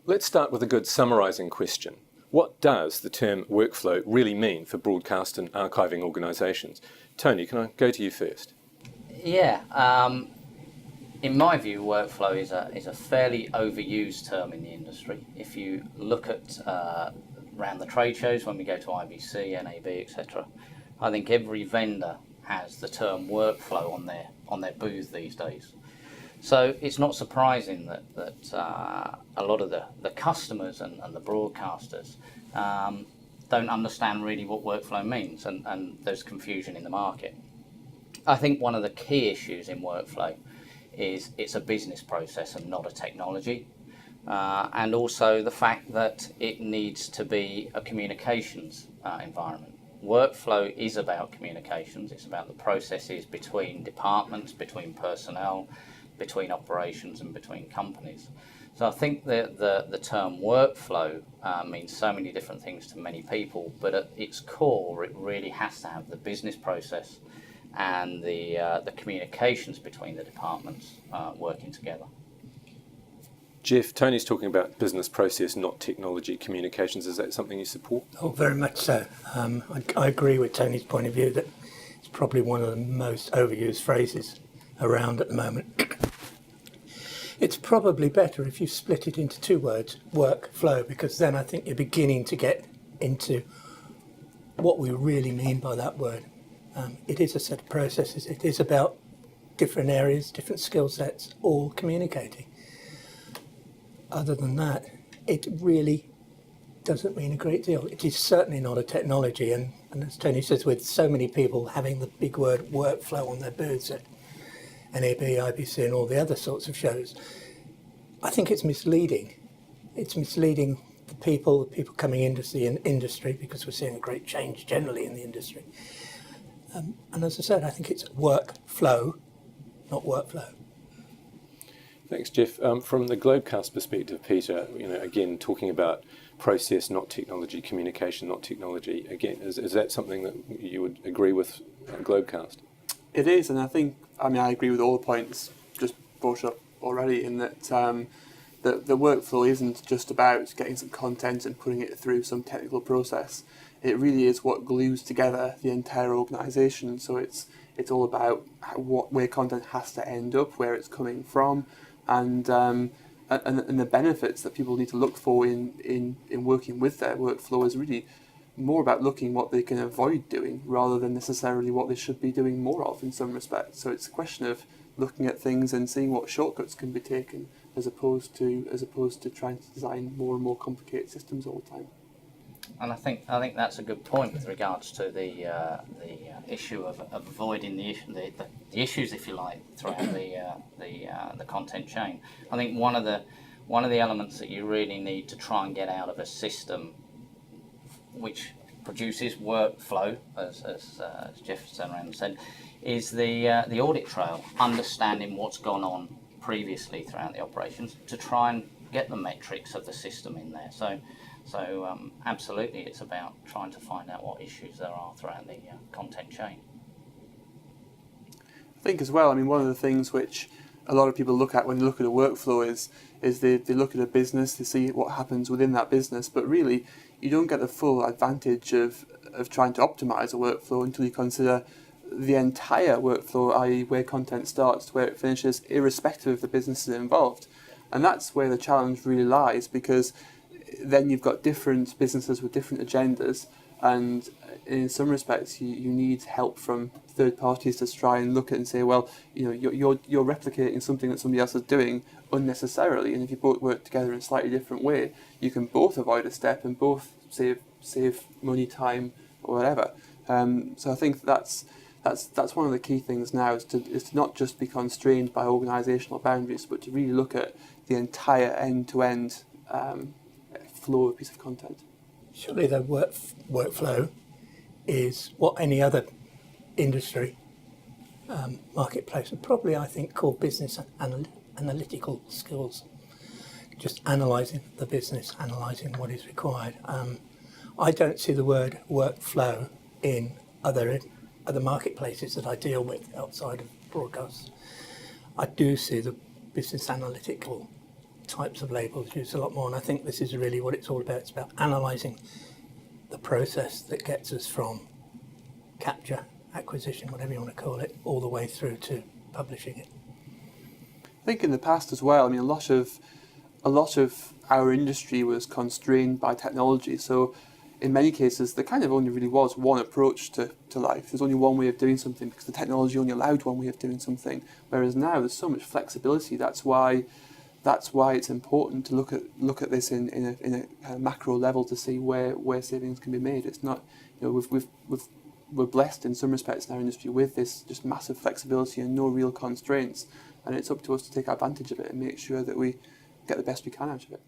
Let's start with a good summarising question. What does the term workflow really mean for broadcast and archiving organisations? Tony, can I go to you first? Yeah, in my view, workflow is a fairly overused term in the industry. If you look at around the trade shows, when we go to IBC, NAB, etc., I think every vendor has the term workflow on their booth these days. So it's not surprising that a lot of the customers and the broadcasters don't understand really what workflow means, and there's confusion in the market. I think one of the key issues in workflow is it's a business process and not a technology, and also the fact that it needs to be a communications environment. Workflow is about communications. It's about the processes between departments, between personnel, between operations and between companies. So I think that the term workflow means so many different things to many people, but at its core it really has to have the business process and the communications between the departments working together. Jeff, Tony's talking about business process, not technology communications. Is that something you support? Oh, very much so. I agree with Tony's point of view that it's probably one of the most overused phrases around at the moment. It's probably better if you split it into two words, workflow, because then I think you're beginning to get into what we really mean by that word. It is a set of processes. It is about different areas, different skill sets, all communicating. Other than that, it really doesn't mean a great deal. It is certainly not a technology, and as Tony says, with so many people having the big word workflow on their booths at NAB, IBC and all the other sorts of shows, I think it's misleading. It's misleading the people coming into the industry, because we're seeing a great change generally in the industry. And as I said, I think it's workflow, not workflow. Thanks, Jeff. From the Globecast perspective, Peter, again, talking about process, not technology, communication, not technology. Again, is that something that you would agree with Globecast? It is, and I agree with all the points just brought up already, in that the workflow isn't just about getting some content and putting it through some technical process. It really is what glues together the entire organisation. So it's all about where content has to end up, where it's coming from, and the benefits that people need to look for in working with their workflow is really more about looking what they can avoid doing rather than necessarily what they should be doing more of in some respects. So it's a question of looking at things and seeing what shortcuts can be taken as opposed to trying to design more and more complicated systems all the time. And I think that's a good point with regards to the issue of avoiding the issues, if you like, throughout the content chain. I think one of the elements that you really need to try and get out of a system which produces workflow, as Jeff turned around and said, is the audit trail, understanding what's gone on previously throughout the operations to try and get the metrics of the system in there. So absolutely, it's about trying to find out what issues there are throughout the content chain. I think as well, one of the things which a lot of people look at when they look at a workflow is they look at a business, they see what happens within that business, but really you don't get the full advantage of trying to optimize a workflow until you consider the entire workflow, i.e. where content starts to where it finishes, irrespective of the businesses involved. And that's where the challenge really lies, because then you've got different businesses with different agendas, and in some respects you need help from third parties to try and look at and say, well, you're replicating something that somebody else is doing unnecessarily, and if you both work together in a slightly different way, you can both avoid a step and both save money, time, or whatever. So I think that's one of the key things now, is to not just be constrained by organisational boundaries, but to really look at the entire end-to-end flow of a piece of content. Surely the workflow is what any other industry marketplace would probably, I think, call business analytical skills. Just analysing the business, analysing what is required. I don't see the word workflow in other marketplaces that I deal with outside of broadcasts. I do see the business analytical types of labels used a lot more, and I think this is really what it's all about. It's about analysing the process that gets us from capture, acquisition, whatever you want to call it, all the way through to publishing it. I think in the past as well, I mean, a lot of our industry was constrained by technology. So in many cases, there kind of only really was one approach to life. There's only one way of doing something because the technology only allowed one way of doing something. Whereas now there's so much flexibility. That's why it's important to look at this in a kind of macro level to see where savings can be made. It's not, we're blessed in some respects in our industry with this just massive flexibility and no real constraints, and it's up to us to take advantage of it and make sure that we get the best we can out of it.